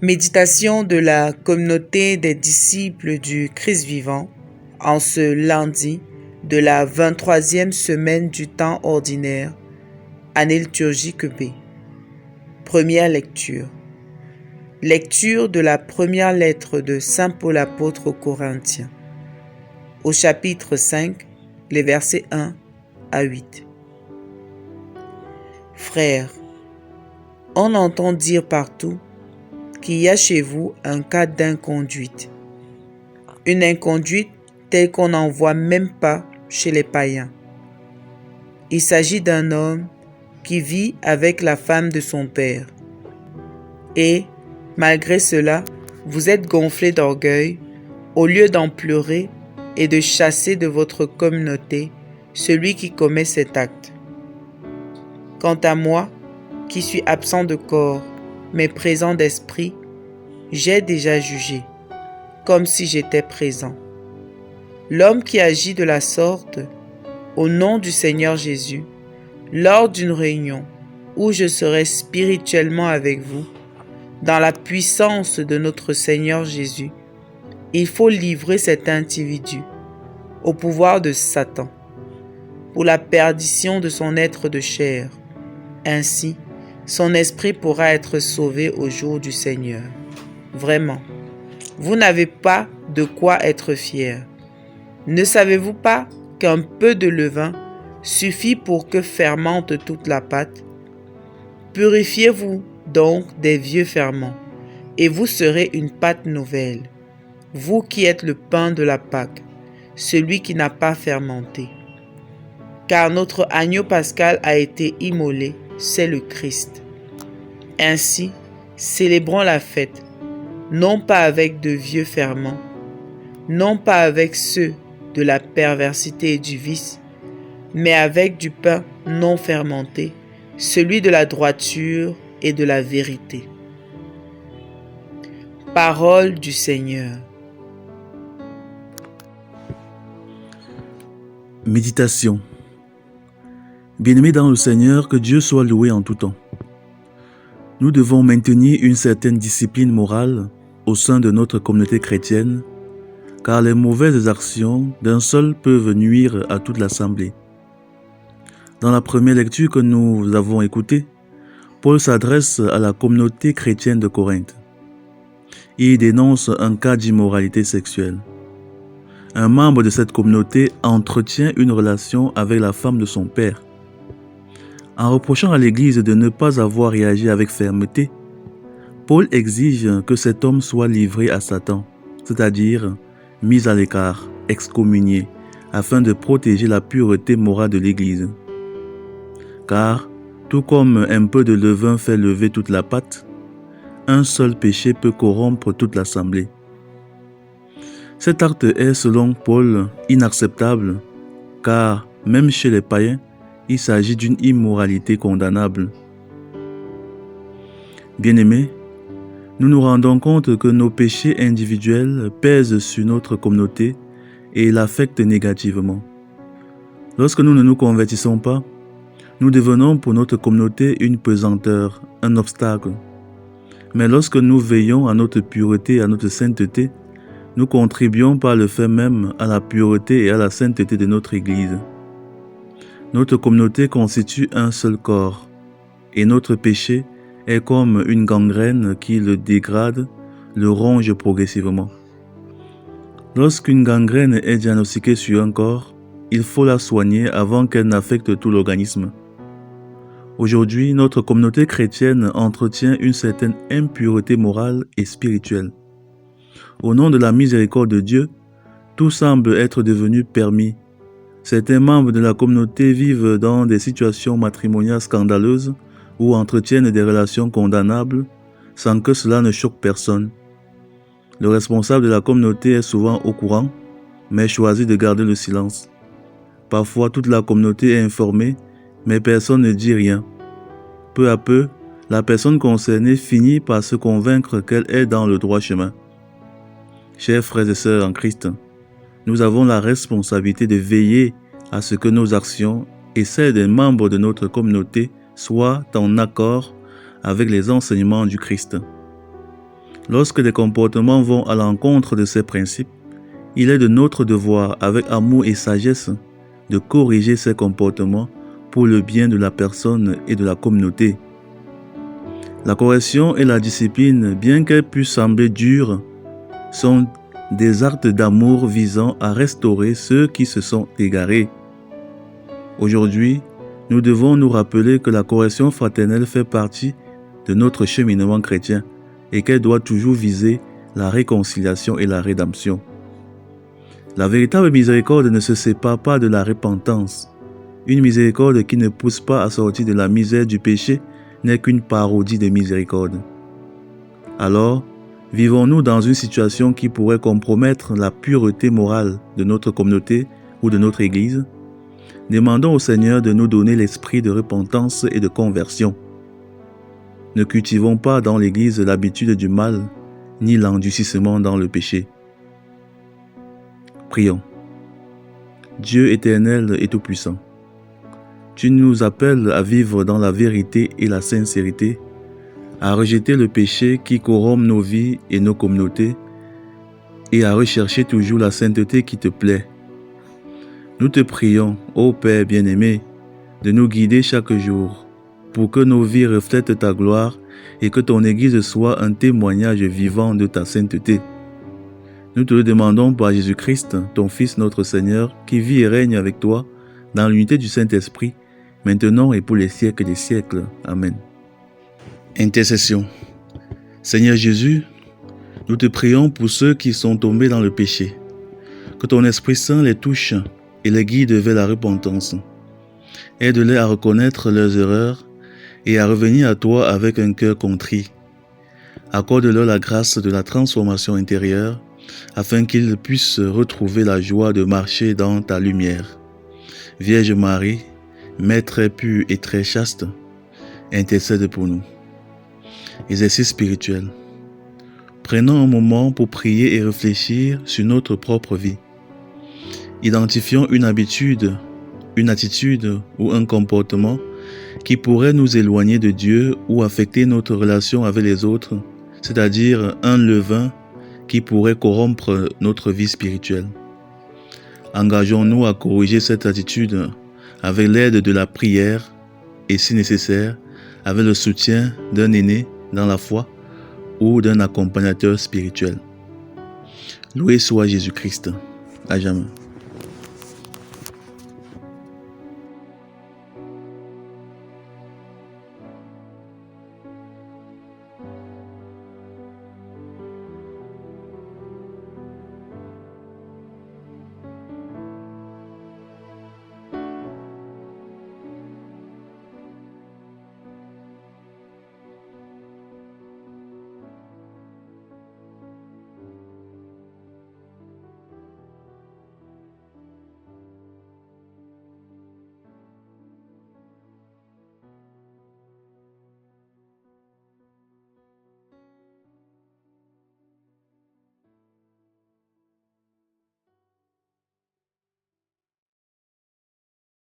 Méditation de la communauté des disciples du Christ vivant en ce lundi de la 23e semaine du temps ordinaire, année liturgique B. Première lecture. Lecture de la première lettre de Saint Paul apôtre aux Corinthiens. Au chapitre 5, les versets 1 à 8. Frères, on entend dire partout qu'il y a chez vous un cas d'inconduite. Une inconduite telle qu'on n'en voit même pas chez les païens. Il s'agit d'un homme qui vit avec la femme de son père. Et, malgré cela, vous êtes gonflés d'orgueil, au lieu d'en pleurer et de chasser de votre communauté celui qui commet cet acte. Quant à moi, qui suis absent de corps, mais présent d'esprit, j'ai déjà jugé, comme si j'étais présent. L'homme qui agit de la sorte, au nom du Seigneur Jésus, lors d'une réunion où je serai spirituellement avec vous, dans la puissance de notre Seigneur Jésus, il faut livrer cet individu au pouvoir de Satan, pour la perdition de son être de chair. Ainsi, son esprit pourra être sauvé au jour du Seigneur. Vraiment, vous n'avez pas de quoi être fiers. Ne savez-vous pas qu'un peu de levain suffit pour que fermente toute la pâte? Purifiez-vous donc des vieux ferments, et vous serez une pâte nouvelle, vous qui êtes le pain de la Pâque, celui qui n'a pas fermenté. Car notre agneau pascal a été immolé, c'est le Christ. Ainsi, célébrons la fête, non pas avec de vieux ferments, non pas avec ceux de la perversité et du vice, mais avec du pain non fermenté, celui de la droiture et de la vérité. Parole du Seigneur. Méditation. Bien-aimés dans le Seigneur, que Dieu soit loué en tout temps. Nous devons maintenir une certaine discipline morale au sein de notre communauté chrétienne, car les mauvaises actions d'un seul peuvent nuire à toute l'assemblée. Dans la première lecture que nous avons écoutée, Paul s'adresse à la communauté chrétienne de Corinthe. Il dénonce un cas d'immoralité sexuelle. Un membre de cette communauté entretient une relation avec la femme de son père. En reprochant à l'Église de ne pas avoir réagi avec fermeté, Paul exige que cet homme soit livré à Satan, c'est-à-dire mis à l'écart, excommunié, afin de protéger la pureté morale de l'Église. Car, tout comme un peu de levain fait lever toute la pâte, un seul péché peut corrompre toute l'assemblée. Cet acte est, selon Paul, inacceptable, car même chez les païens, il s'agit d'une immoralité condamnable. Bien-aimés, nous nous rendons compte que nos péchés individuels pèsent sur notre communauté et l'affectent négativement. Lorsque nous ne nous convertissons pas, nous devenons pour notre communauté une pesanteur, un obstacle. Mais lorsque nous veillons à notre pureté et à notre sainteté, nous contribuons par le fait même à la pureté et à la sainteté de notre Église. Notre communauté constitue un seul corps, et notre péché est comme une gangrène qui le dégrade, le ronge progressivement. Lorsqu'une gangrène est diagnostiquée sur un corps, il faut la soigner avant qu'elle n'affecte tout l'organisme. Aujourd'hui, notre communauté chrétienne entretient une certaine impureté morale et spirituelle. Au nom de la miséricorde de Dieu, tout semble être devenu permis. Certains membres de la communauté vivent dans des situations matrimoniales scandaleuses ou entretiennent des relations condamnables sans que cela ne choque personne. Le responsable de la communauté est souvent au courant, mais choisit de garder le silence. Parfois, toute la communauté est informée, mais personne ne dit rien. Peu à peu, la personne concernée finit par se convaincre qu'elle est dans le droit chemin. Chers frères et sœurs en Christ, nous avons la responsabilité de veiller à ce que nos actions et celles des membres de notre communauté soient en accord avec les enseignements du Christ. Lorsque des comportements vont à l'encontre de ces principes, il est de notre devoir, avec amour et sagesse, de corriger ces comportements pour le bien de la personne et de la communauté. La correction et la discipline, bien qu'elles puissent sembler dures, sont des actes d'amour visant à restaurer ceux qui se sont égarés. Aujourd'hui, nous devons nous rappeler que la correction fraternelle fait partie de notre cheminement chrétien et qu'elle doit toujours viser la réconciliation et la rédemption. La véritable miséricorde ne se sépare pas de la repentance. Une miséricorde qui ne pousse pas à sortir de la misère du péché n'est qu'une parodie de miséricorde. Alors, vivons-nous dans une situation qui pourrait compromettre la pureté morale de notre communauté ou de notre Église? Demandons au Seigneur de nous donner l'esprit de repentance et de conversion. Ne cultivons pas dans l'Église l'habitude du mal, ni l'endurcissement dans le péché. Prions. Dieu éternel et tout-puissant, tu nous appelles à vivre dans la vérité et la sincérité, à rejeter le péché qui corrompt nos vies et nos communautés, et à rechercher toujours la sainteté qui te plaît. Nous te prions, ô Père bien-aimé, de nous guider chaque jour, pour que nos vies reflètent ta gloire et que ton Église soit un témoignage vivant de ta sainteté. Nous te le demandons par Jésus-Christ, ton Fils notre Seigneur, qui vit et règne avec toi dans l'unité du Saint-Esprit, maintenant et pour les siècles des siècles. Amen. Intercession. Seigneur Jésus, nous te prions pour ceux qui sont tombés dans le péché. Que ton Esprit Saint les touche et les guide vers la repentance. Aide-les à reconnaître leurs erreurs et à revenir à toi avec un cœur contrit. Accorde-leur la grâce de la transformation intérieure afin qu'ils puissent retrouver la joie de marcher dans ta lumière. Vierge Marie, Mère très pure et très chaste, intercède pour nous. Exercice spirituel. Prenons un moment pour prier et réfléchir sur notre propre vie. Identifions une habitude, une attitude ou un comportement qui pourrait nous éloigner de Dieu ou affecter notre relation avec les autres, c'est-à-dire un levain qui pourrait corrompre notre vie spirituelle. Engageons-nous à corriger cette attitude avec l'aide de la prière et, si nécessaire, avec le soutien d'un aîné dans la foi ou d'un accompagnateur spirituel. Loué soit Jésus-Christ. À jamais.